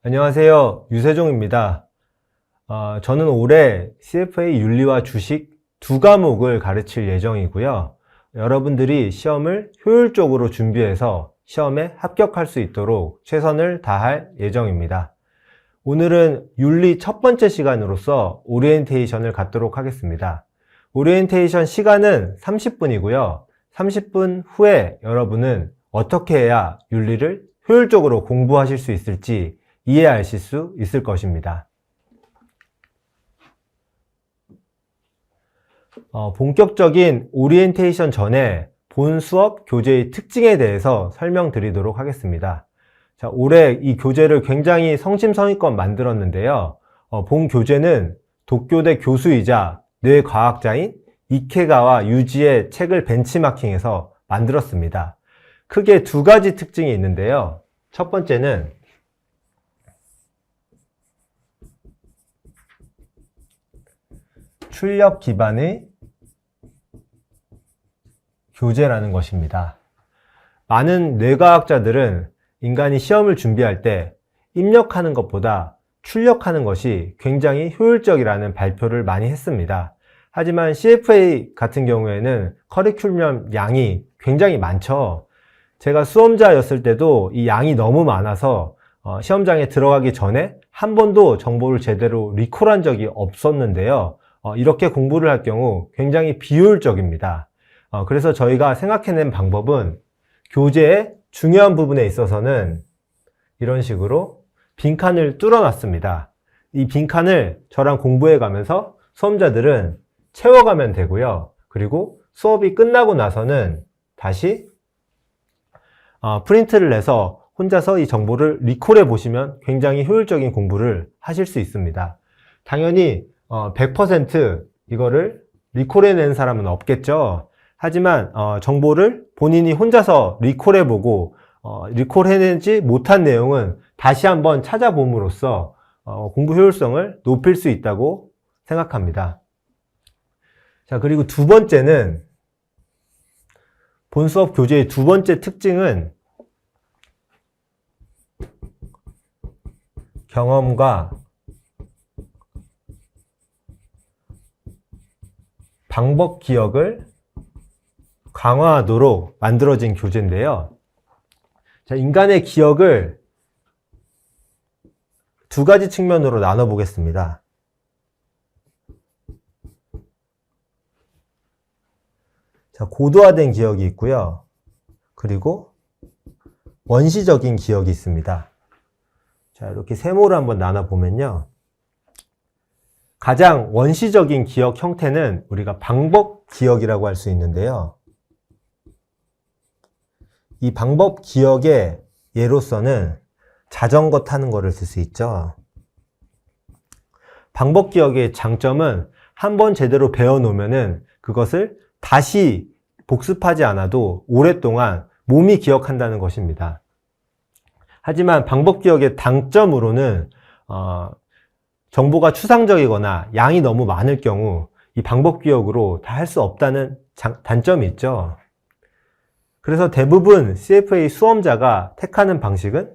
안녕하세요. 유세종입니다. 저는 올해 CFA 윤리와 주식 두 과목을 가르칠 예정이고요. 여러분들이 시험을 효율적으로 준비해서 시험에 합격할 수 있도록 최선을 다할 예정입니다. 오늘은 윤리 첫 번째 시간으로서 오리엔테이션을 갖도록 하겠습니다. 오리엔테이션 시간은 30분이고요. 30분 후에 여러분은 어떻게 해야 윤리를 효율적으로 공부하실 수 있을지 이해하실 수 있을 것입니다. 본격적인 오리엔테이션 전에 본 수업 교재의 특징에 대해서 설명드리도록 하겠습니다. 자, 올해 이 교재를 굉장히 성심성의껏 만들었는데요. 본 교재는 도쿄대 교수이자 뇌과학자인 이케가와 유지의 책을 벤치마킹해서 만들었습니다. 크게 두 가지 특징이 있는데요. 첫 번째는 출력 기반의 교재라는 것입니다. 많은 뇌과학자들은 인간이 시험을 준비할 때 입력하는 것보다 출력하는 것이 굉장히 효율적이라는 발표를 많이 했습니다. 하지만 CFA 같은 경우에는 커리큘럼 양이 굉장히 많죠. 제가 수험자였을 때도 이 양이 너무 많아서 시험장에 들어가기 전에 한 번도 정보를 제대로 리콜한 적이 없었는데요. 이렇게 공부를 할 경우 굉장히 비효율적입니다. 그래서 저희가 생각해낸 방법은 교재의 중요한 부분에 있어서는 이런 식으로 빈칸을 뚫어놨습니다. 이 빈칸을 저랑 공부해 가면서 수험자들은 채워가면 되고요. 그리고 수업이 끝나고 나서는 다시 프린트를 내서 혼자서 이 정보를 리콜해 보시면 굉장히 효율적인 공부를 하실 수 있습니다. 당연히 100% 이거를 리콜해낸 사람은 없겠죠. 하지만 정보를 본인이 혼자서 리콜해보고 리콜해내지 못한 내용은 다시 한번 찾아봄으로써 공부 효율성을 높일 수 있다고 생각합니다. 자, 그리고 두 번째는 본 수업 교재의 두 번째 특징은 경험과 방법 기억을 강화하도록 만들어진 교재인데요. 자, 인간의 기억을 두 가지 측면으로 나눠보겠습니다. 자, 고도화된 기억이 있고요. 그리고 원시적인 기억이 있습니다. 자, 이렇게 세모를 한번 나눠보면요. 가장 원시적인 기억 형태는 우리가 방법 기억이라고 할 수 있는데요. 이 방법 기억의 예로서는 자전거 타는 거를 쓸 수 있죠. 방법 기억의 장점은 한번 제대로 배워놓으면은 그것을 다시 복습하지 않아도 오랫동안 몸이 기억한다는 것입니다. 하지만 방법 기억의 단점으로는 정보가 추상적이거나 양이 너무 많을 경우 이 방법 기억으로 다 할 수 없다는 단점이 있죠. 그래서 대부분 CFA 수험자가 택하는 방식은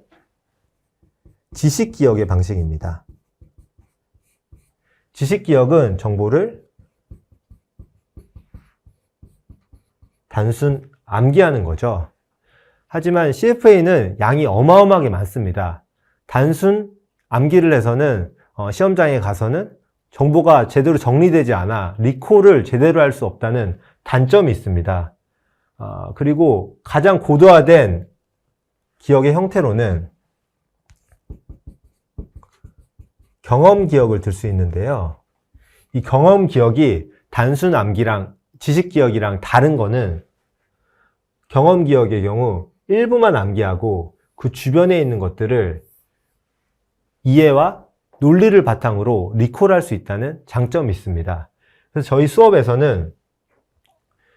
지식 기억의 방식입니다. 지식 기억은 정보를 단순 암기하는 거죠. 하지만 CFA는 양이 어마어마하게 많습니다. 단순 암기를 해서는 시험장에 가서는 정보가 제대로 정리되지 않아 리콜을 제대로 할 수 없다는 단점이 있습니다. 그리고 가장 고도화된 기억의 형태로는 경험 기억을 들 수 있는데요. 이 경험 기억이 단순 암기랑 지식 기억이랑 다른 거는 경험 기억의 경우 일부만 암기하고 그 주변에 있는 것들을 이해와 논리를 바탕으로 리콜할 수 있다는 장점이 있습니다. 그래서 저희 수업에서는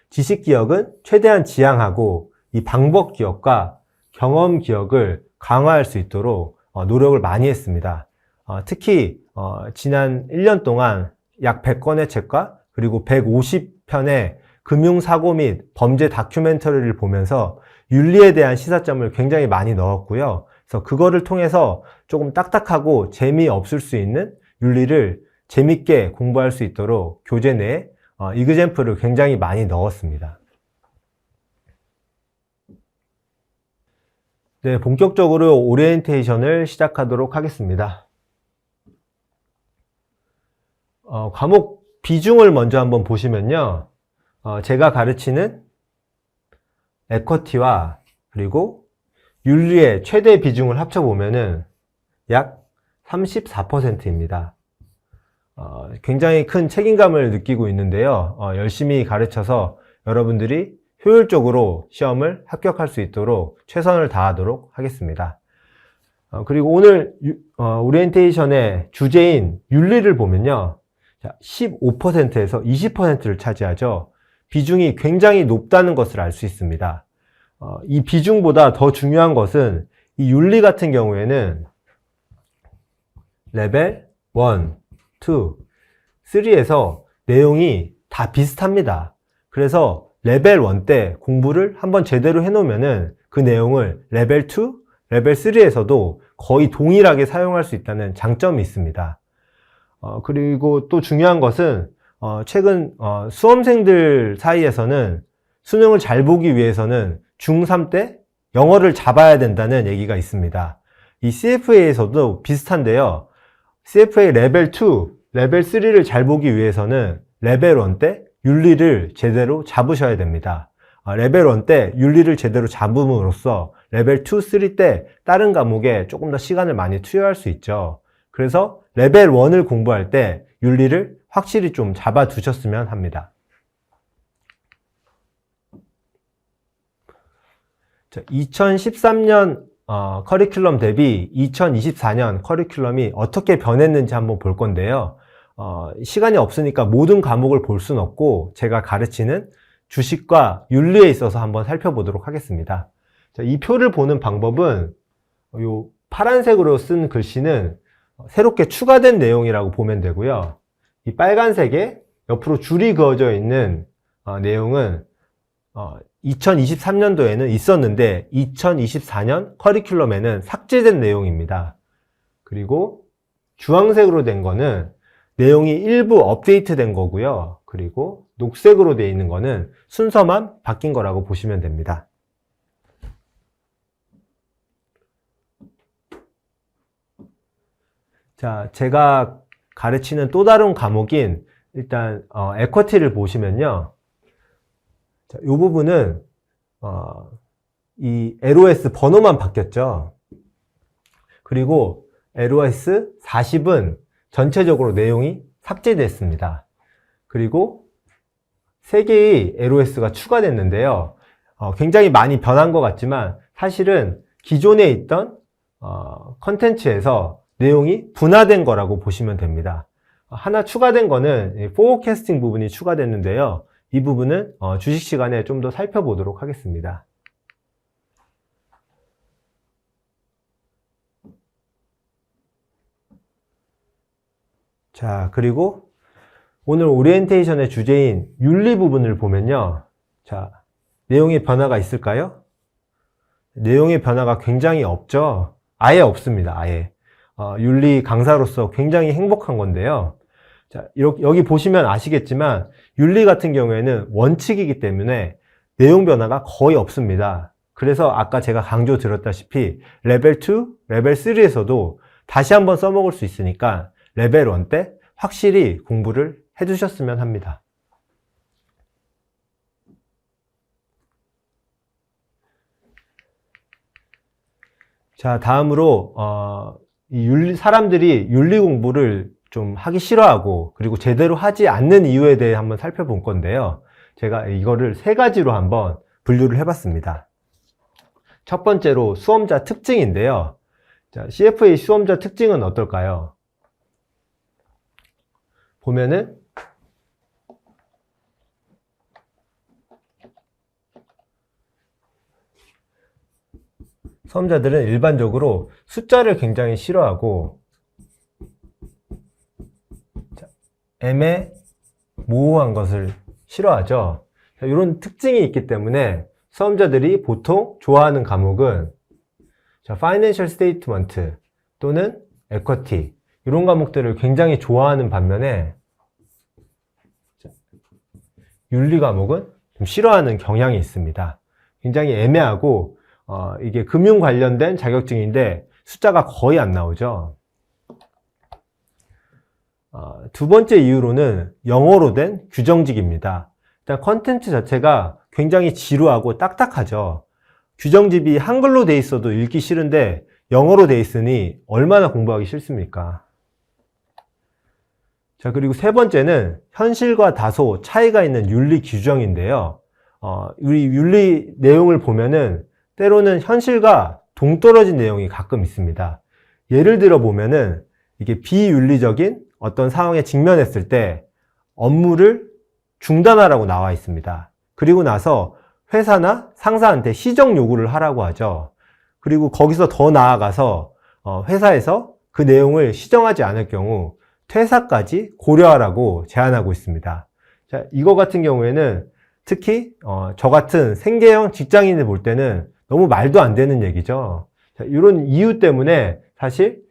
지식 기억은 최대한 지양하고 이 방법 기억과 경험 기억을 강화할 수 있도록 노력을 많이 했습니다. 특히 지난 1년 동안 약 100권의 책과 그리고 150편의 금융사고 및 범죄 다큐멘터리를 보면서 윤리에 대한 시사점을 굉장히 많이 넣었고요. 그래서 그거를 통해서 조금 딱딱하고 재미없을 수 있는 윤리를 재밌게 공부할 수 있도록 교재 내에 이그젬플을 굉장히 많이 넣었습니다. 네, 본격적으로 오리엔테이션을 시작하도록 하겠습니다. 과목 비중을 먼저 한번 보시면요. 제가 가르치는 에쿼티와 그리고 윤리의 최대 비중을 합쳐보면은 약 34%입니다. 굉장히 큰 책임감을 느끼고 있는데요. 열심히 가르쳐서 여러분들이 효율적으로 시험을 합격할 수 있도록 최선을 다하도록 하겠습니다. 그리고 오늘 오리엔테이션의 주제인 윤리를 보면요. 15%에서 20%를 차지하죠. 비중이 굉장히 높다는 것을 알 수 있습니다. 이 비중보다 더 중요한 것은 이 윤리 같은 경우에는 레벨 1, 2, 3에서 내용이 다 비슷합니다. 그래서 레벨 1 때 공부를 한번 제대로 해놓으면은 그 내용을 레벨 2, 레벨 3에서도 거의 동일하게 사용할 수 있다는 장점이 있습니다. 그리고 또 중요한 것은 최근 수험생들 사이에서는 수능을 잘 보기 위해서는 중3 때 영어를 잡아야 된다는 얘기가 있습니다. 이 CFA에서도 비슷한데요. CFA 레벨 2, 레벨 3를 잘 보기 위해서는 레벨 1 때 윤리를 제대로 잡으셔야 됩니다. 레벨 1 때 윤리를 제대로 잡음으로써 레벨 2, 3 때 다른 과목에 조금 더 시간을 많이 투여할 수 있죠. 그래서 레벨 1을 공부할 때 윤리를 확실히 좀 잡아 두셨으면 합니다. 2013년 커리큘럼 대비 2024년 커리큘럼이 어떻게 변했는지 한번 볼 건데요. 시간이 없으니까 모든 과목을 볼 수는 없고 제가 가르치는 주식과 윤리에 있어서 한번 살펴보도록 하겠습니다. 이 표를 보는 방법은 이 파란색으로 쓴 글씨는 새롭게 추가된 내용이라고 보면 되고요. 이 빨간색에 옆으로 줄이 그어져 있는 내용은 2023년도에는 있었는데 2024년 커리큘럼에는 삭제된 내용입니다. 그리고 주황색으로 된 거는 내용이 일부 업데이트 된 거고요. 그리고 녹색으로 되어 있는 거는 순서만 바뀐 거라고 보시면 됩니다. 자, 제가 가르치는 또 다른 과목인 일단 에쿼티를 보시면요. 자, 이 부분은 이 LOS 번호만 바뀌었죠. 그리고 LOS 40은 전체적으로 내용이 삭제됐습니다. 그리고 3개의 LOS가 추가됐는데요. 굉장히 많이 변한 것 같지만 사실은 기존에 있던 컨텐츠에서 내용이 분화된 거라고 보시면 됩니다. 하나 추가된 거는 포워캐스팅 부분이 추가됐는데요. 이 부분은 주식 시간에 좀 더 살펴보도록 하겠습니다. 자, 그리고 오늘 오리엔테이션의 주제인 윤리 부분을 보면요. 자, 내용의 변화가 있을까요? 내용의 변화가 굉장히 없죠. 아예 없습니다. 아예. 윤리 강사로서 굉장히 행복한 건데요. 자, 여기 보시면 아시겠지만 윤리 같은 경우에는 원칙이기 때문에 내용 변화가 거의 없습니다. 그래서 아까 제가 강조 드렸다시피 레벨 2, 레벨 3에서도 다시 한번 써먹을 수 있으니까 레벨 1 때 확실히 공부를 해두셨으면 합니다. 자, 다음으로 사람들이 윤리 공부를 좀 하기 싫어하고 그리고 제대로 하지 않는 이유에 대해 한번 살펴볼 건데요. 제가 이거를 3가지로 한번 분류를 해봤습니다. 첫 번째로 수험자 특징인데요. 자, CFA 수험자 특징은 어떨까요? 보면은 수험자들은 일반적으로 숫자를 굉장히 싫어하고 애매모호한 것을 싫어하죠. 이런 특징이 있기 때문에 수험자들이 보통 좋아하는 과목은 자, Financial Statement 또는 Equity 이런 과목들을 굉장히 좋아하는 반면에 윤리 과목은 좀 싫어하는 경향이 있습니다. 굉장히 애매하고 이게 금융 관련된 자격증인데 숫자가 거의 안 나오죠. 두 번째 이유로는 영어로 된 규정집입니다. 일단 컨텐츠 자체가 굉장히 지루하고 딱딱하죠. 규정집이 한글로 돼 있어도 읽기 싫은데 영어로 돼 있으니 얼마나 공부하기 싫습니까? 자, 그리고 세 번째는 현실과 다소 차이가 있는 윤리 규정인데요. 우리 윤리 내용을 보면은 때로는 현실과 동떨어진 내용이 가끔 있습니다. 예를 들어 보면은 이게 비윤리적인 어떤 상황에 직면했을 때 업무를 중단하라고 나와 있습니다. 그리고 나서 회사나 상사한테 시정 요구를 하라고 하죠. 그리고 거기서 더 나아가서 회사에서 그 내용을 시정하지 않을 경우 퇴사까지 고려하라고 제안하고 있습니다. 자, 이거 같은 경우에는 특히 저 같은 생계형 직장인을 볼 때는 너무 말도 안 되는 얘기죠. 자, 이런 이유 때문에 사실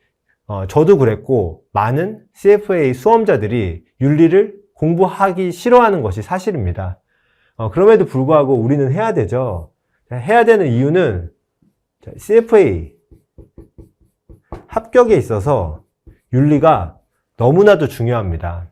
저도 그랬고 많은 CFA 수험자들이 윤리를 공부하기 싫어하는 것이 사실입니다. 그럼에도 불구하고 우리는 해야 되죠. 해야 되는 이유는 CFA 합격에 있어서 윤리가 너무나도 중요합니다.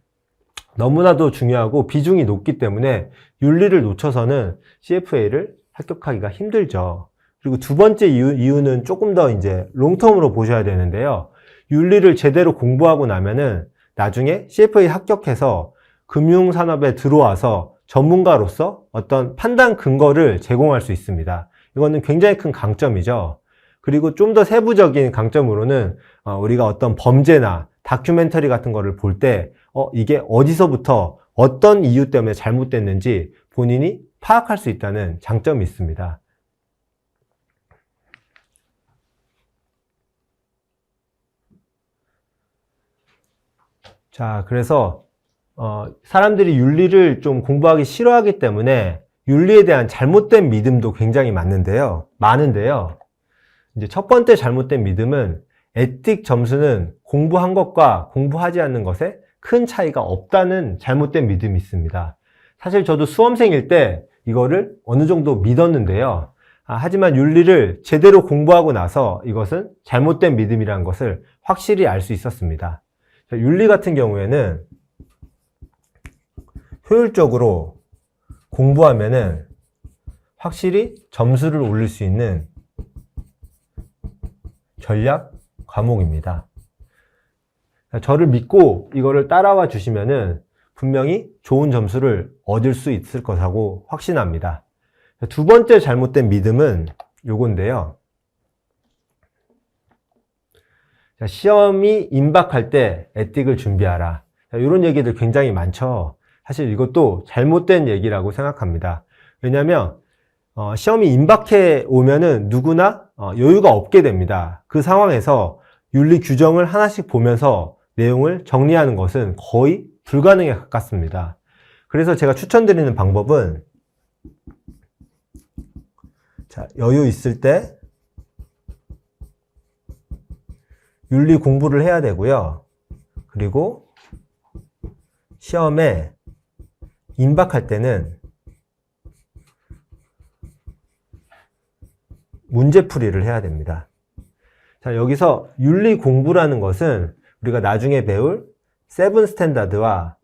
너무나도 중요하고 비중이 높기 때문에 윤리를 놓쳐서는 CFA를 합격하기가 힘들죠. 그리고 두 번째 이유는 조금 더 이제 롱텀으로 보셔야 되는데요. 윤리를 제대로 공부하고 나면은 나중에 CFA 합격해서 금융산업에 들어와서 전문가로서 어떤 판단 근거를 제공할 수 있습니다. 이거는 굉장히 큰 강점이죠. 그리고 좀 더 세부적인 강점으로는 우리가 어떤 범죄나 다큐멘터리 같은 거를 볼 때 이게 어디서부터 어떤 이유 때문에 잘못됐는지 본인이 파악할 수 있다는 장점이 있습니다. 자, 그래서 사람들이 윤리를 좀 공부하기 싫어하기 때문에 윤리에 대한 잘못된 믿음도 굉장히 많은데요. 이제 첫 번째 잘못된 믿음은 에틱 점수는 공부한 것과 공부하지 않는 것에 큰 차이가 없다는 잘못된 믿음이 있습니다. 사실 저도 수험생일 때 이거를 어느 정도 믿었는데요. 하지만 윤리를 제대로 공부하고 나서 이것은 잘못된 믿음이라는 것을 확실히 알 수 있었습니다. 윤리 같은 경우에는 효율적으로 공부하면은 확실히 점수를 올릴 수 있는 전략 과목입니다. 저를 믿고 이거를 따라와 주시면은 분명히 좋은 점수를 얻을 수 있을 것이라고 확신합니다. 두 번째 잘못된 믿음은 요건데요. 시험이 임박할 때 에틱을 준비하라. 이런 얘기들 굉장히 많죠. 사실 이것도 잘못된 얘기라고 생각합니다. 왜냐하면 시험이 임박해 오면은 누구나 여유가 없게 됩니다. 그 상황에서 윤리 규정을 하나씩 보면서 내용을 정리하는 것은 거의 불가능에 가깝습니다. 그래서 제가 추천드리는 방법은 여유 있을 때 윤리 공부를 해야 되고요. 그리고 시험에 임박할 때는 문제풀이를 해야 됩니다. 자, 여기서 윤리 공부라는 것은 우리가 나중에 배울 세븐 스탠다드와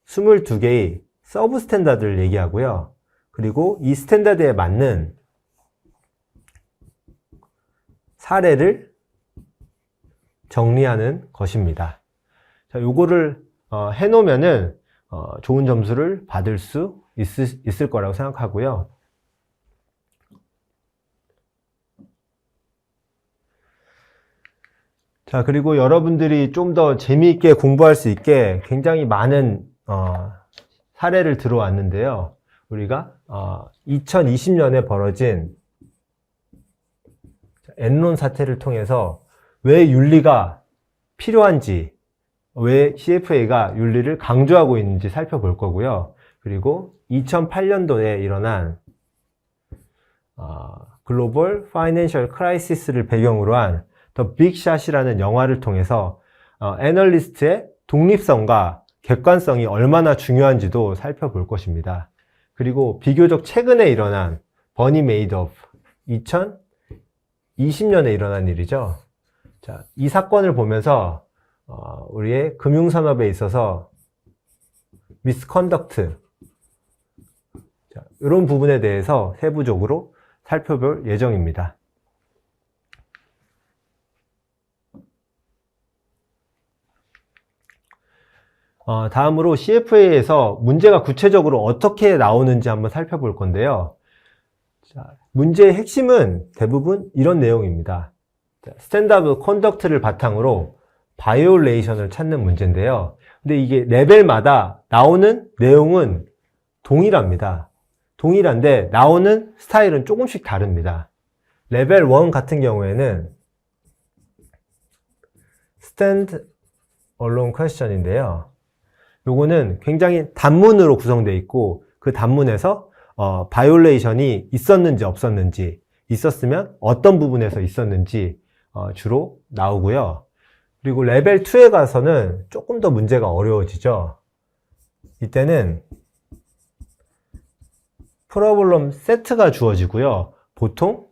22개의 서브 스탠다드를 얘기하고요. 그리고 이 스탠다드에 맞는 사례를 정리하는 것입니다. 자, 요거를 해놓으면은 좋은 점수를 받을 수 있을 거라고 생각하고요. 자, 그리고 여러분들이 좀 더 재미있게 공부할 수 있게 굉장히 많은 사례를 들어왔는데요. 우리가 2020년에 벌어진 엔론 사태를 통해서 왜 윤리가 필요한지, 왜 CFA가 윤리를 강조하고 있는지 살펴볼 거고요. 그리고 2008년도에 일어난 글로벌 파이낸셜 크라이시스를 배경으로 한 더 빅샷이라는 영화를 통해서 애널리스트의 독립성과 객관성이 얼마나 중요한지도 살펴볼 것입니다. 그리고 비교적 최근에 일어난 버니 메이도프 2020년에 일어난 일이죠. 자, 이 사건을 보면서 우리의 금융산업에 있어서 미스컨덕트 이런 부분에 대해서 세부적으로 살펴볼 예정입니다. 다음으로 CFA에서 문제가 구체적으로 어떻게 나오는지 한번 살펴볼 건데요. 자, 문제의 핵심은 대부분 이런 내용입니다. 스탠다드 컨덕트를 바탕으로 바이올레이션을 찾는 문제인데요. 근데 이게 레벨마다 나오는 내용은 동일합니다. 동일한데 나오는 스타일은 조금씩 다릅니다. 레벨 1 같은 경우에는 Stand Alone Question인데요. 요거는 굉장히 단문으로 구성되어 있고 그 단문에서 바이올레이션이 있었는지 없었는지, 있었으면 어떤 부분에서 있었는지 주로 나오고요. 그리고 레벨 2에 가서는 조금 더 문제가 어려워지죠. 이때는 프로블럼 세트가 주어지고요. 보통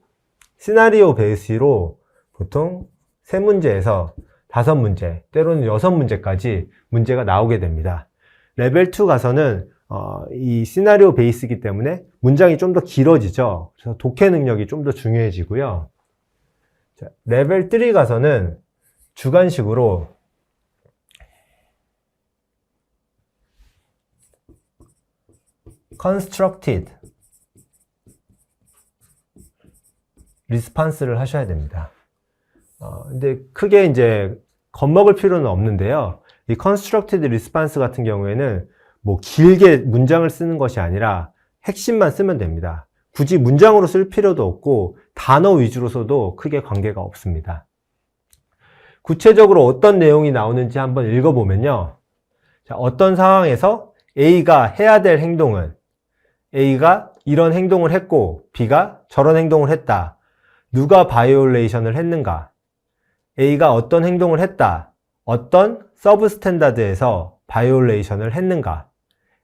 시나리오 베이스로 보통 3문제에서 5문제, 때로는 6문제까지 문제가 나오게 됩니다. 레벨 2 가서는 이 시나리오 베이스이기 때문에 문장이 좀 더 길어지죠. 그래서 독해 능력이 좀 더 중요해지고요. 자, 레벨 3 가서는 주관식으로 constructed response를 하셔야 됩니다. 근데 크게 이제 겁먹을 필요는 없는데요. 이 constructed response 같은 경우에는 뭐 길게 문장을 쓰는 것이 아니라 핵심만 쓰면 됩니다. 굳이 문장으로 쓸 필요도 없고 단어 위주로 써도 크게 관계가 없습니다. 구체적으로 어떤 내용이 나오는지 한번 읽어보면요. 자, 어떤 상황에서 A가 해야 될 행동은 A가 이런 행동을 했고 B가 저런 행동을 했다. 누가 바이올레이션을 했는가? A가 어떤 행동을 했다. 어떤 서브 스탠다드에서 바이올레이션을 했는가?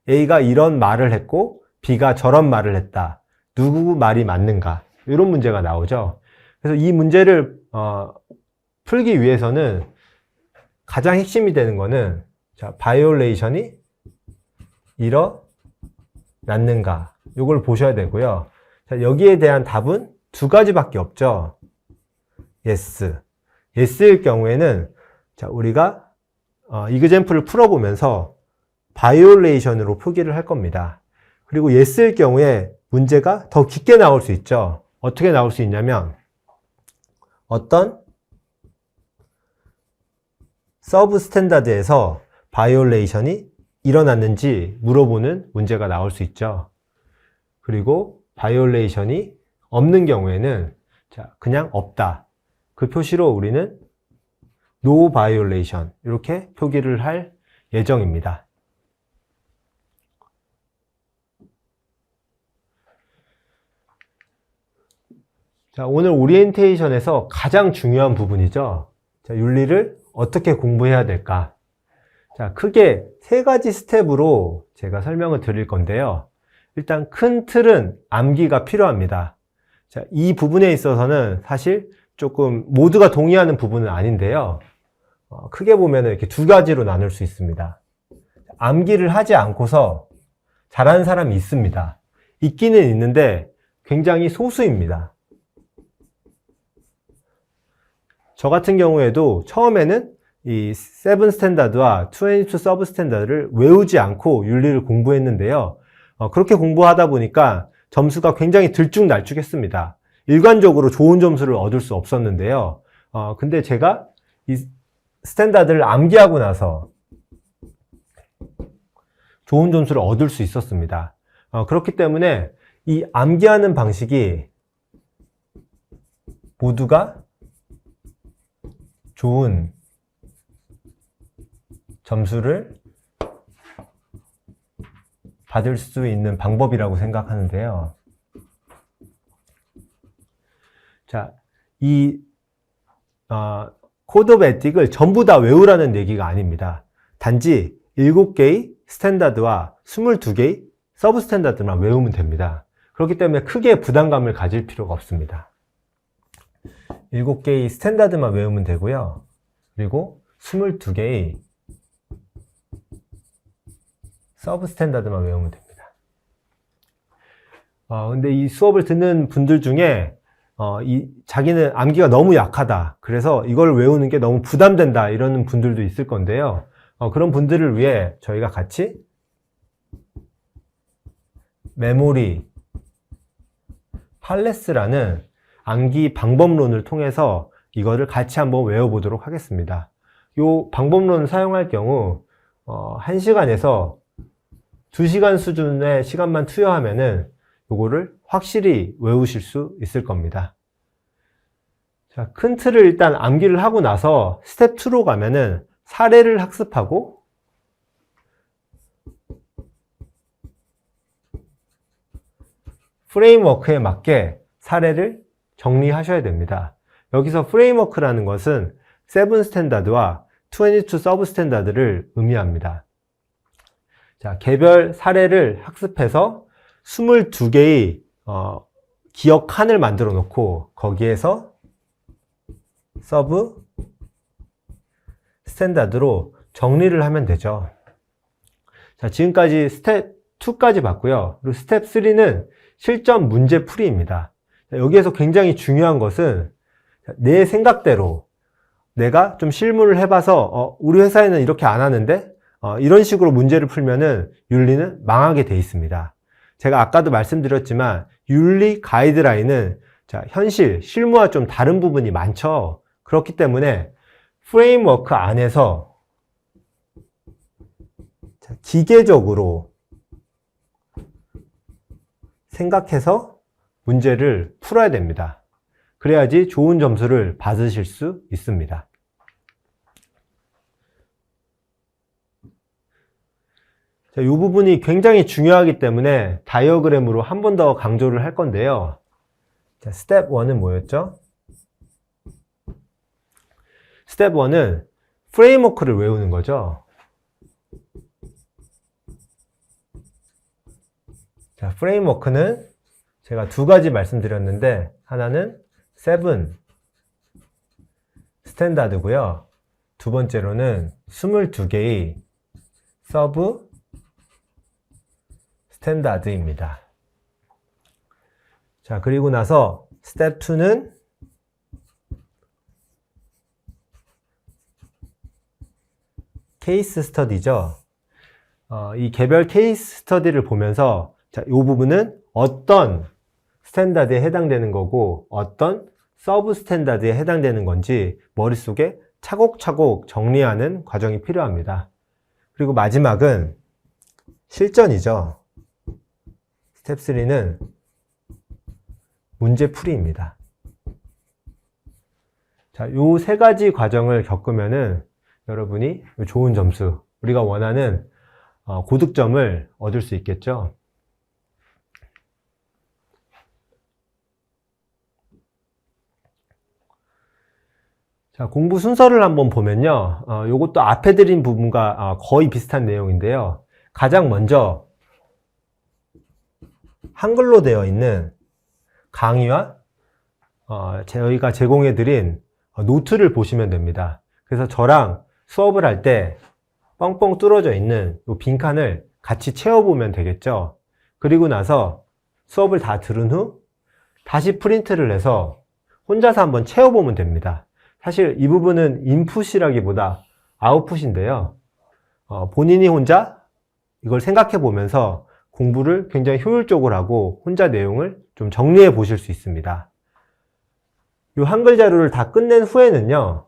A가 이런 말을 했고 B가 저런 말을 했다. 누구 말이 맞는가? 이런 문제가 나오죠. 그래서 이 문제를 풀기 위해서는 가장 핵심이 되는 거는 바이올레이션이 일어났는가? 이걸 보셔야 되고요. 자, 여기에 대한 답은 2가지밖에 없죠. yes. yes일 경우에는 자, 우리가 이그젬플을 풀어보면서 바이올레이션으로 표기를 할 겁니다. 그리고 yes일 경우에 문제가 더 깊게 나올 수 있죠. 어떻게 나올 수 있냐면 어떤 서브 스탠다드에서 바이올레이션이 일어났는지 물어보는 문제가 나올 수 있죠. 그리고 바이올레이션이 없는 경우에는 자, 그냥 없다. 그 표시로 우리는 no violation 이렇게 표기를 할 예정입니다. 자, 오늘 오리엔테이션에서 가장 중요한 부분이죠. 자, 윤리를 어떻게 공부해야 될까? 자, 크게 3가지 스텝으로 제가 설명을 드릴 건데요. 일단 큰 틀은 암기가 필요합니다. 자, 이 부분에 있어서는 사실 조금 모두가 동의하는 부분은 아닌데요. 크게 보면 이렇게 2가지로 나눌 수 있습니다. 암기를 하지 않고서 잘하는 사람이 있습니다. 있기는 있는데 굉장히 소수입니다. 저 같은 경우에도 처음에는 이 7 스탠다드와 22 서브 스탠다드를 외우지 않고 윤리를 공부했는데요. 그렇게 공부하다 보니까 점수가 굉장히 들쭉날쭉했습니다. 일관적으로 좋은 점수를 얻을 수 없었는데요. 근데 제가 이 스탠다드를 암기하고 나서 좋은 점수를 얻을 수 있었습니다. 그렇기 때문에 이 암기하는 방식이 모두가 좋은 점수를 받을 수 있는 방법이라고 생각하는데요. 자, 이 코드 오브 에틱을 전부 다 외우라는 얘기가 아닙니다. 단지 7개의 스탠다드와 22개의 서브 스탠다드만 외우면 됩니다. 그렇기 때문에 크게 부담감을 가질 필요가 없습니다. 7개의 스탠다드만 외우면 되고요. 그리고 22개의 서브 스탠다드만 외우면 됩니다. 근데 이 수업을 듣는 분들 중에 자기는 암기가 너무 약하다, 그래서 이걸 외우는 게 너무 부담된다, 이러는 분들도 있을 건데요. 그런 분들을 위해 저희가 같이 메모리 팔레스라는 암기 방법론을 통해서 이거를 같이 한번 외워보도록 하겠습니다. 이 방법론을 사용할 경우 1시간에서 2시간 수준의 시간만 투여하면은 요거를 확실히 외우실 수 있을 겁니다. 자, 큰 틀을 일단 암기를 하고 나서 스텝 2로 가면은 사례를 학습하고 프레임워크에 맞게 사례를 정리하셔야 됩니다. 여기서 프레임워크라는 것은 7 스탠다드와 22 서브 스탠다드를 의미합니다. 자, 개별 사례를 학습해서 22개의 기억 칸을 만들어 놓고 거기에서 서브 스탠다드로 정리를 하면 되죠. 자, 지금까지 스텝 2까지 봤고요. 그리고 스텝 3는 실전 문제 풀이입니다. 자, 여기에서 굉장히 중요한 것은 내 생각대로 내가 좀 실무를 해봐서 우리 회사에는 이렇게 안 하는데 이런 식으로 문제를 풀면은 윤리는 망하게 돼 있습니다. 제가 아까도 말씀드렸지만 윤리 가이드라인은 현실, 실무와 좀 다른 부분이 많죠. 그렇기 때문에 프레임워크 안에서 기계적으로 생각해서 문제를 풀어야 됩니다. 그래야지 좋은 점수를 받으실 수 있습니다. 이 부분이 굉장히 중요하기 때문에 다이어그램으로 한 번 더 강조를 할 건데요. 자, 스텝 1은 뭐였죠? 스텝 1은 프레임워크를 외우는 거죠. 자, 프레임워크는 제가 2가지 말씀드렸는데, 하나는 7 스탠다드고요. 두 번째로는 22개의 서브 스탠다드입니다. 자, 그리고 나서 스텝 2는 케이스 스터디죠. 이 개별 케이스 스터디를 보면서 자, 이 부분은 어떤 스탠다드에 해당되는 거고 어떤 서브 스탠다드에 해당되는 건지 머릿속에 차곡차곡 정리하는 과정이 필요합니다. 그리고 마지막은 실전이죠. 스텝 3는 문제풀이입니다. 자, 요 3가지 과정을 겪으면은 여러분이 좋은 점수, 우리가 원하는 고득점을 얻을 수 있겠죠. 자, 공부 순서를 한번 보면요. 요것도 앞에 드린 부분과 거의 비슷한 내용인데요. 가장 먼저 한글로 되어 있는 강의와 저희가 제공해 드린 노트를 보시면 됩니다. 그래서 저랑 수업을 할 때 뻥뻥 뚫어져 있는 이 빈칸을 같이 채워보면 되겠죠. 그리고 나서 수업을 다 들은 후 다시 프린트를 해서 혼자서 한번 채워보면 됩니다. 사실 이 부분은 인풋이라기보다 아웃풋인데요. 본인이 혼자 이걸 생각해 보면서 공부를 굉장히 효율적으로 하고 혼자 내용을 좀 정리해 보실 수 있습니다. 이 한글 자료를 다 끝낸 후에는요,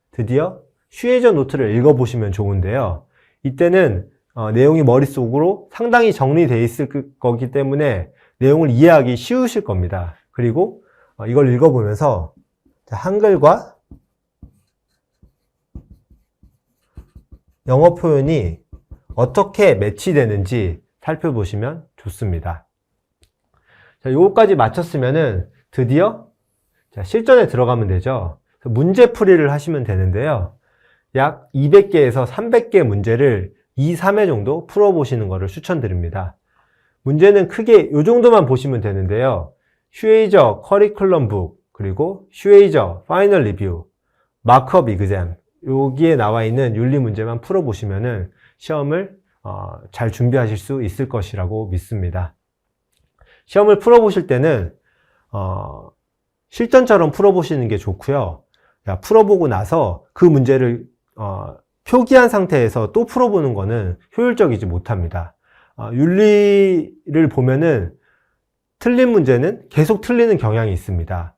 드디어 슈에저 노트를 읽어보시면 좋은데요. 이때는 내용이 머릿속으로 상당히 정리되어 있을 거기 때문에 내용을 이해하기 쉬우실 겁니다. 그리고 이걸 읽어보면서 한글과 영어 표현이 어떻게 매치되는지 살펴보시면 좋습니다. 자, 요거까지 마쳤으면은 드디어 자, 실전에 들어가면 되죠. 문제풀이를 하시면 되는데요. 약 200개에서 300개 문제를 2, 3회 정도 풀어보시는 것을 추천드립니다. 문제는 크게 이 정도만 보시면 되는데요. 슈웨이저 커리큘럼 북, 그리고 슈웨이저 파이널 리뷰, 마크업 이그잼, 여기에 나와 있는 윤리 문제만 풀어보시면은 시험을 잘 준비하실 수 있을 것이라고 믿습니다. 시험을 풀어보실 때는 실전처럼 풀어보시는 게 좋고요. 풀어보고 나서 그 문제를 표기한 상태에서 또 풀어보는 거는 효율적이지 못합니다. 윤리를 보면은 틀린 문제는 계속 틀리는 경향이 있습니다.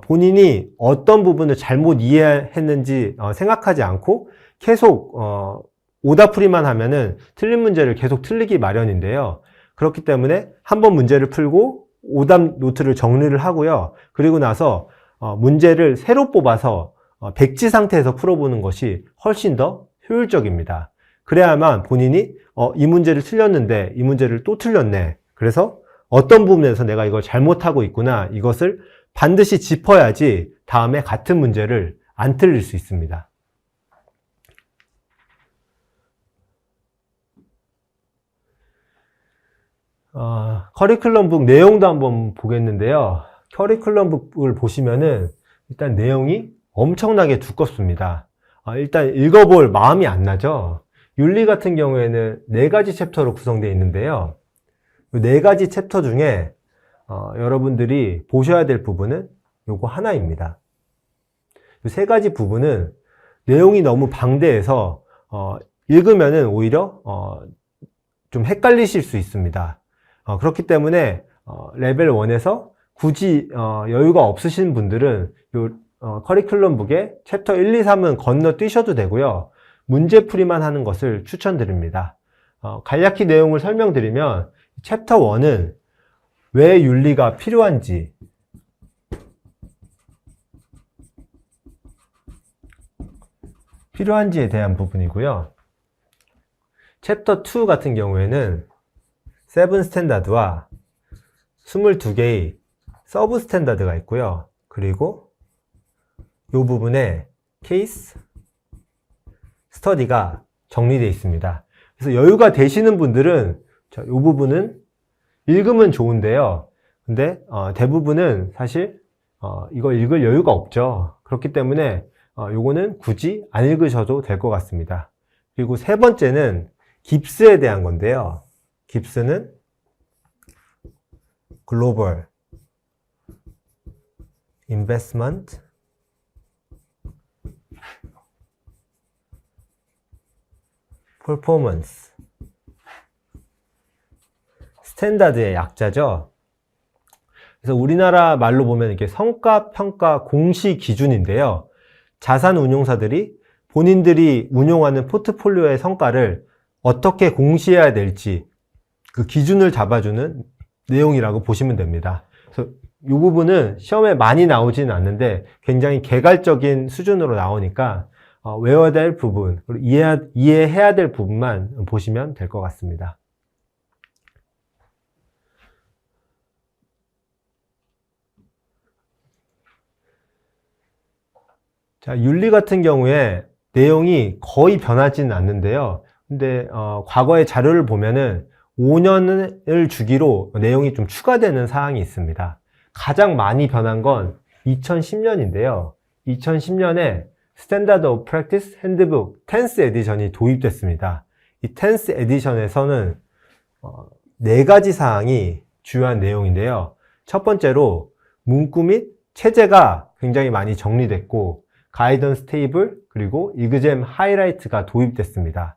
본인이 어떤 부분을 잘못 이해했는지 생각하지 않고 계속 오답풀이만 하면은 틀린 문제를 계속 틀리기 마련인데요. 그렇기 때문에 한번 문제를 풀고 오답 노트를 정리를 하고요. 그리고 나서 문제를 새로 뽑아서 백지 상태에서 풀어보는 것이 훨씬 더 효율적입니다. 그래야만 본인이 이 문제를 틀렸는데 이 문제를 또 틀렸네. 그래서 어떤 부분에서 내가 이걸 잘못하고 있구나. 이것을 반드시 짚어야지 다음에 같은 문제를 안 틀릴 수 있습니다. 커리큘럼북 내용도 한번 보겠는데요. 커리큘럼북을 보시면은 일단 내용이 엄청나게 두껍습니다. 일단 읽어볼 마음이 안 나죠. 윤리 같은 경우에는 4가지 챕터로 구성되어 있는데요. 이 4가지 챕터 중에 여러분들이 보셔야 될 부분은 요거 하나입니다. 이 3가지 부분은 내용이 너무 방대해서 읽으면은 오히려 좀 헷갈리실 수 있습니다. 그렇기 때문에 레벨 1에서 굳이 여유가 없으신 분들은 요 커리큘럼북의 챕터 1, 2, 3은 건너뛰셔도 되고요. 문제풀이만 하는 것을 추천드립니다. 간략히 내용을 설명드리면 챕터 1은 왜 윤리가 필요한지에 대한 부분이고요. 챕터 2 같은 경우에는 7 스탠다드와 22개의 서브 스탠다드가 있고요. 그리고 이 부분에 케이스 스터디가 정리되어 있습니다. 그래서 여유가 되시는 분들은 이 부분은 읽으면 좋은데요. 근데 대부분은 사실 이거 읽을 여유가 없죠. 그렇기 때문에 요거는 굳이 안 읽으셔도 될 것 같습니다. 그리고 3번째는 깁스에 대한 건데요. 깁스는 글로벌 인베스트먼트 퍼포먼스 스탠다드의 약자죠. 그래서 우리나라 말로 보면 이게 성과 평가 공시 기준인데요. 자산 운용사들이 본인들이 운용하는 포트폴리오의 성과를 어떻게 공시해야 될지 그 기준을 잡아주는 내용이라고 보시면 됩니다. 그래서 이 부분은 시험에 많이 나오지는 않는데 굉장히 개괄적인 수준으로 나오니까 외워야 될 부분, 그리고 이해해야 될 부분만 보시면 될 것 같습니다. 자, 윤리 같은 경우에 내용이 거의 변하지는 않는데요. 근데 과거의 자료를 보면은 5년을 주기로 내용이 좀 추가되는 사항이 있습니다. 가장 많이 변한 건 2010년인데요. 2010년에 스탠다드 오브 프랙티스 핸드북 10th 에디션이 도입됐습니다. 이 10th 에디션에서는 4가지 사항이 주요한 내용인데요. 첫 번째로 문구 및 체제가 굉장히 많이 정리됐고 가이던스 테이블 그리고 이그잼 하이라이트가 도입됐습니다.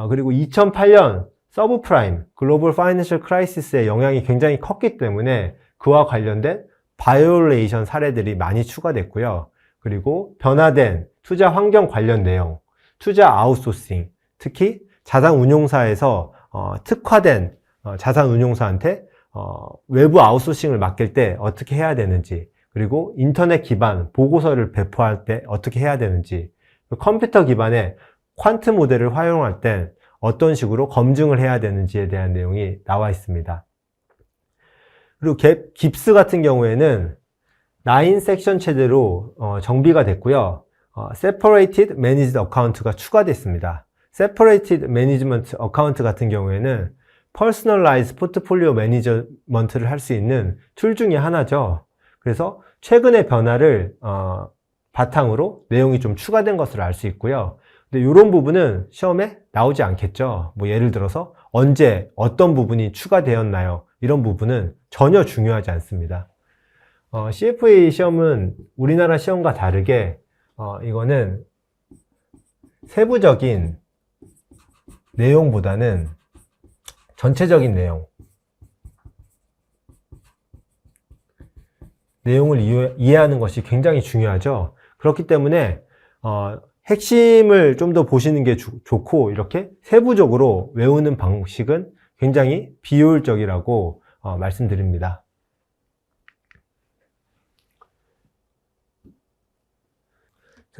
그리고 2008년 서브프라임 글로벌 파이낸셜 크라이시스의 영향이 굉장히 컸기 때문에 그와 관련된 바이올레이션 사례들이 많이 추가됐고요. 그리고 변화된 투자 환경 관련 내용, 투자 아웃소싱, 특히 자산 운용사에서 특화된 자산 운용사한테 외부 아웃소싱을 맡길 때 어떻게 해야 되는지, 그리고 인터넷 기반 보고서를 배포할 때 어떻게 해야 되는지, 컴퓨터 기반의 퀀트 모델을 활용할 때 어떤 식으로 검증을 해야 되는지에 대한 내용이 나와 있습니다. 그리고 깁스 같은 경우에는 9 섹션 체제로 정비가 됐고요. Separated Managed Account가 추가됐습니다. Separated Management Account 같은 경우에는 Personalized Portfolio Management를 할 수 있는 툴 중에 하나죠. 그래서 최근의 변화를 바탕으로 내용이 좀 추가된 것을 알 수 있고요. 근데 이런 부분은 시험에 나오지 않겠죠. 뭐 예를 들어서 언제 어떤 부분이 추가되었나요? 이런 부분은 전혀 중요하지 않습니다. CFA 시험은 우리나라 시험과 다르게 이거는 세부적인 내용보다는 전체적인 내용을 이해하는 것이 굉장히 중요하죠. 그렇기 때문에 핵심을 좀 더 보시는 게 좋고, 이렇게 세부적으로 외우는 방식은 굉장히 비효율적이라고 말씀드립니다.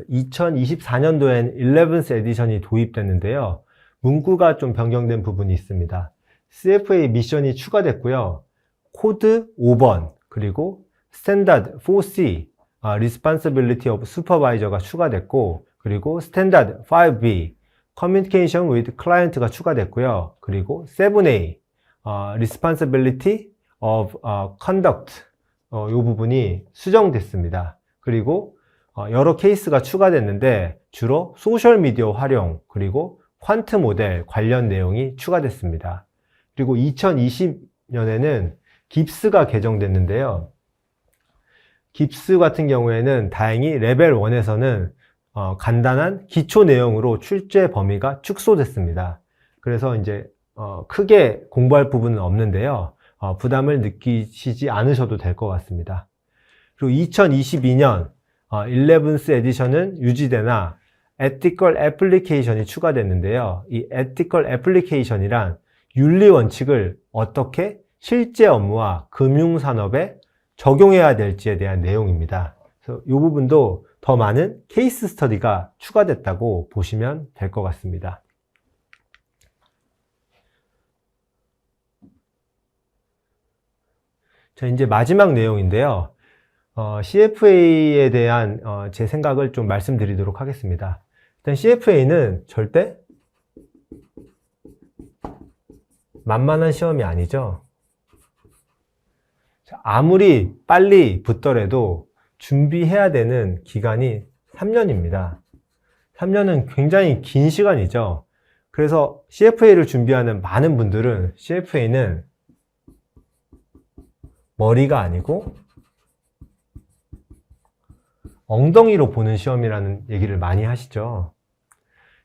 (2024년도엔) 11th 에디션이 도입됐는데요. 문구가 좀 변경된 부분이 있습니다. CFA 미션이 추가됐고요. 코드 5번, 그리고 스탠다드 4C, Responsibility of Supervisor가 추가됐고, 그리고 스탠다드 5B, Communication with Client가 추가됐고요. 그리고 7A, Responsibility of Conduct, 이 부분이 수정됐습니다. 그리고 여러 케이스가 추가됐는데 주로 소셜미디어 활용, 그리고 퀀트 모델 관련 내용이 추가됐습니다. 그리고 2020년에는 깁스가 개정됐는데요. 깁스 같은 경우에는 다행히 레벨 1에서는 간단한 기초 내용으로 출제 범위가 축소됐습니다. 그래서 이제 크게 공부할 부분은 없는데요. 부담을 느끼시지 않으셔도 될 것 같습니다. 그리고 2022년 11th 에디션은 유지되나 Ethical Application이 추가됐는데요. 이 Ethical Application이란 윤리 원칙을 어떻게 실제 업무와 금융산업에 적용해야 될지에 대한 내용입니다. 그래서 이 부분도 더 많은 케이스 스터디가 추가됐다고 보시면 될 것 같습니다. 자, 이제 마지막 내용인데요. CFA에 대한 제 생각을 좀 말씀드리도록 하겠습니다. 일단 CFA는 절대 만만한 시험이 아니죠. 아무리 빨리 붙더라도 준비해야 되는 기간이 3년입니다. 3년은 굉장히 긴 시간이죠. 그래서 CFA를 준비하는 많은 분들은 CFA는 머리가 아니고 엉덩이로 보는 시험이라는 얘기를 많이 하시죠.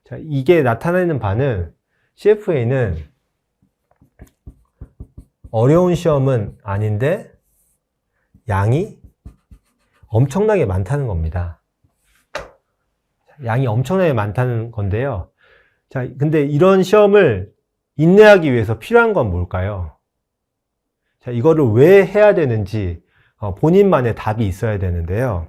자, 이게 나타내는 바는 CFA는 어려운 시험은 아닌데 양이 엄청나게 많다는 겁니다. 양이 엄청나게 많다는 건데요. 자, 근데 이런 시험을 인내하기 위해서 필요한 건 뭘까요? 자, 이거를 왜 해야 되는지 본인만의 답이 있어야 되는데요.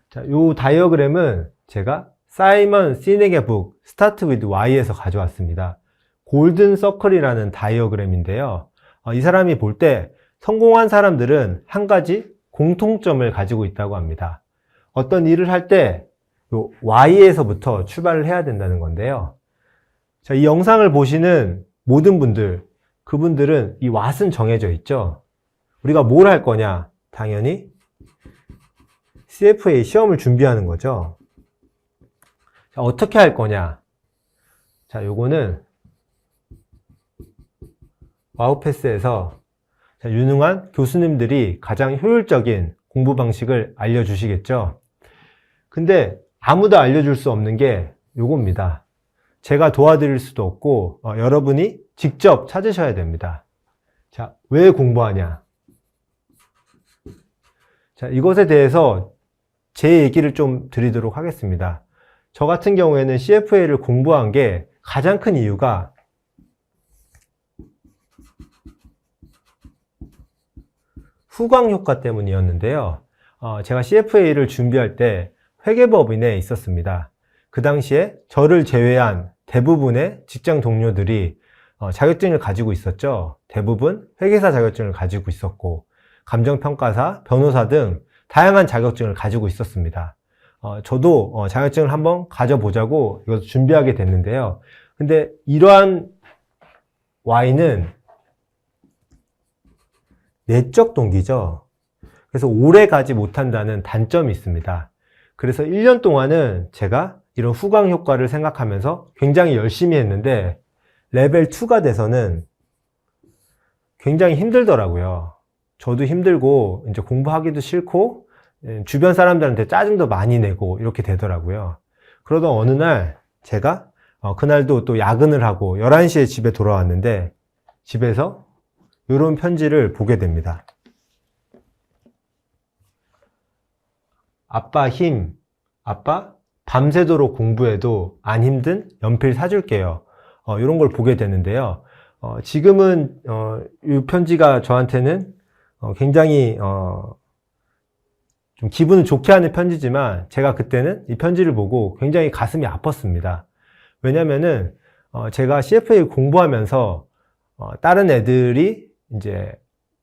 자, 이 다이어그램은 제가 사이먼 시넥의 북 Start with Why에서 가져왔습니다. 골든 서클이라는 다이어그램인데요. 이 사람이 볼 때 성공한 사람들은 한 가지 공통점을 가지고 있다고 합니다. 어떤 일을 할 때 Y에서부터 출발을 해야 된다는 건데요. 자, 이 영상을 보시는 모든 분들, 그분들은 이 what은 정해져 있죠. 우리가 뭘 할 거냐? 당연히 CFA 시험을 준비하는 거죠. 자, 어떻게 할 거냐? 자, 요거는 와우패스에서 유능한 교수님들이 가장 효율적인 공부 방식을 알려주시겠죠. 근데 아무도 알려줄 수 없는 게 요겁니다. 제가 도와드릴 수도 없고 여러분이 직접 찾으셔야 됩니다. 자, 왜 공부하냐? 자, 이것에 대해서 제 얘기를 좀 드리도록 하겠습니다. 저 같은 경우에는 CFA를 공부한 게 가장 큰 이유가 후광 효과 때문이었는데요. 제가 CFA를 준비할 때 회계법인에 있었습니다. 그 당시에 저를 제외한 대부분의 직장 동료들이 자격증을 가지고 있었죠. 대부분 회계사 자격증을 가지고 있었고, 감정평가사, 변호사 등 다양한 자격증을 가지고 있었습니다. 저도 자격증을 한번 가져보자고 이것을 준비하게 됐는데요. 근데 이러한 Y는 내적 동기죠. 그래서 오래 가지 못한다는 단점이 있습니다. 그래서 1년 동안은 제가 이런 후광 효과를 생각하면서 굉장히 열심히 했는데 레벨 2가 돼서는 굉장히 힘들더라고요. 저도 힘들고 이제 공부하기도 싫고 주변 사람들한테 짜증도 많이 내고 이렇게 되더라고요. 그러던 어느 날 제가 그날도 또 야근을 하고 11시에 집에 돌아왔는데 집에서 이런 편지를 보게 됩니다. 아빠 힘, 아빠 밤새도록 공부해도 안 힘든 연필 사줄게요. 이런 걸 보게 되는데요. 지금은 이 편지가 저한테는 굉장히 좀 기분을 좋게 하는 편지지만 제가 그때는 이 편지를 보고 굉장히 가슴이 아팠습니다. 왜냐면은 제가 CFA 공부하면서 다른 애들이 이제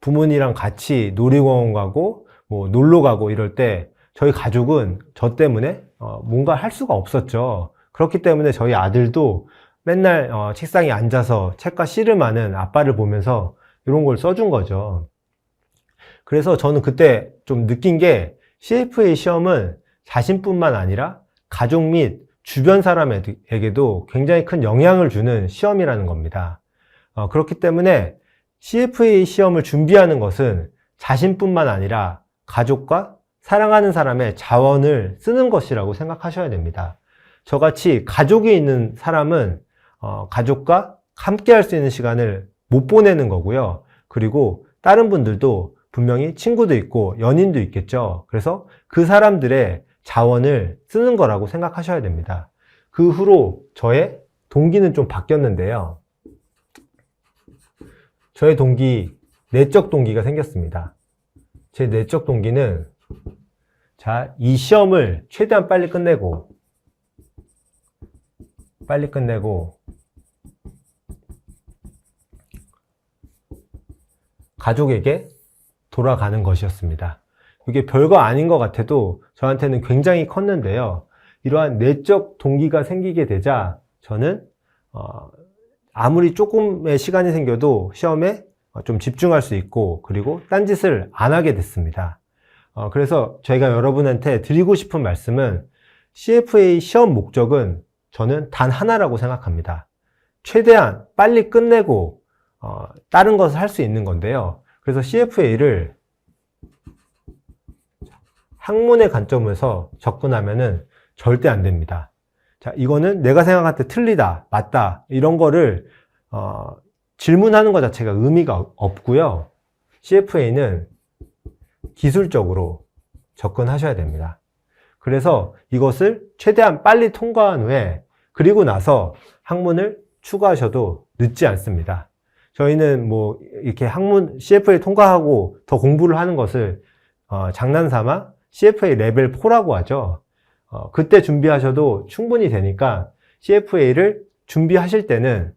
부모님이랑 같이 놀이공원 가고 뭐 놀러 가고 이럴 때 저희 가족은 저 때문에 뭔가 할 수가 없었죠. 그렇기 때문에 저희 아들도 맨날 책상에 앉아서 책과 씨름하는 아빠를 보면서 이런 걸 써준 거죠. 그래서 저는 그때 좀 느낀 게 CFA 시험은 자신뿐만 아니라 가족 및 주변 사람에게도 굉장히 큰 영향을 주는 시험이라는 겁니다. 그렇기 때문에 CFA 시험을 준비하는 것은 자신뿐만 아니라 가족과 사랑하는 사람의 자원을 쓰는 것이라고 생각하셔야 됩니다. 저같이 가족이 있는 사람은 가족과 함께 할 수 있는 시간을 못 보내는 거고요. 그리고 다른 분들도 분명히 친구도 있고 연인도 있겠죠. 그래서 그 사람들의 자원을 쓰는 거라고 생각하셔야 됩니다. 그 후로 저의 동기는 좀 바뀌었는데요. 저의 동기, 내적 동기가 생겼습니다. 제 내적 동기는 자, 이 시험을 최대한 빨리 끝내고 가족에게 돌아가는 것이었습니다. 이게 별거 아닌 것 같아도 저한테는 굉장히 컸는데요. 이러한 내적 동기가 생기게 되자 저는 아무리 조금의 시간이 생겨도 시험에 좀 집중할 수 있고 그리고 딴짓을 안 하게 됐습니다. 그래서 저희가 여러분한테 드리고 싶은 말씀은 CFA 시험 목적은 저는 단 하나라고 생각합니다. 최대한 빨리 끝내고 다른 것을 할 수 있는 건데요. 그래서 CFA를 학문의 관점에서 접근하면은 절대 안 됩니다. 자, 이거는 내가 생각할 때 틀리다, 맞다 이런 거를 질문하는 것 자체가 의미가 없고요. CFA는 기술적으로 접근하셔야 됩니다. 그래서 이것을 최대한 빨리 통과한 후에 그리고 나서 학문을 추가하셔도 늦지 않습니다. 저희는 뭐 이렇게 학문 CFA 통과하고 더 공부를 하는 것을 장난삼아 CFA 레벨 4라고 하죠. 그때 준비하셔도 충분히 되니까 CFA를 준비하실 때는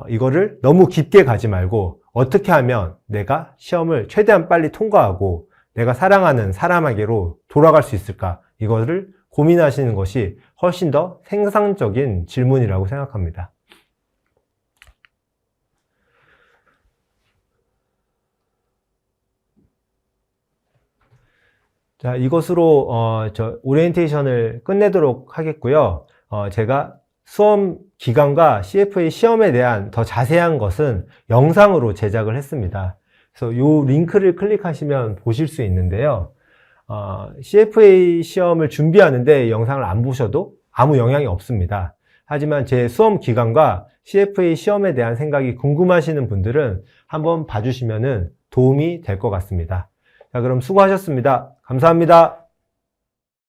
이거를 너무 깊게 가지 말고 어떻게 하면 내가 시험을 최대한 빨리 통과하고 내가 사랑하는 사람에게로 돌아갈 수 있을까? 이거를 고민하시는 것이 훨씬 더 생산적인 질문이라고 생각합니다. 자, 이것으로 저 오리엔테이션을 끝내도록 하겠고요. 제가 수험 기간과 CFA 시험에 대한 더 자세한 것은 영상으로 제작을 했습니다. 그래서 이 링크를 클릭하시면 보실 수 있는데요. CFA 시험을 준비하는데 영상을 안 보셔도 아무 영향이 없습니다. 하지만 제 수험 기간과 CFA 시험에 대한 생각이 궁금하시는 분들은 한번 봐주시면 도움이 될 것 같습니다. 자, 그럼 수고하셨습니다. 감사합니다.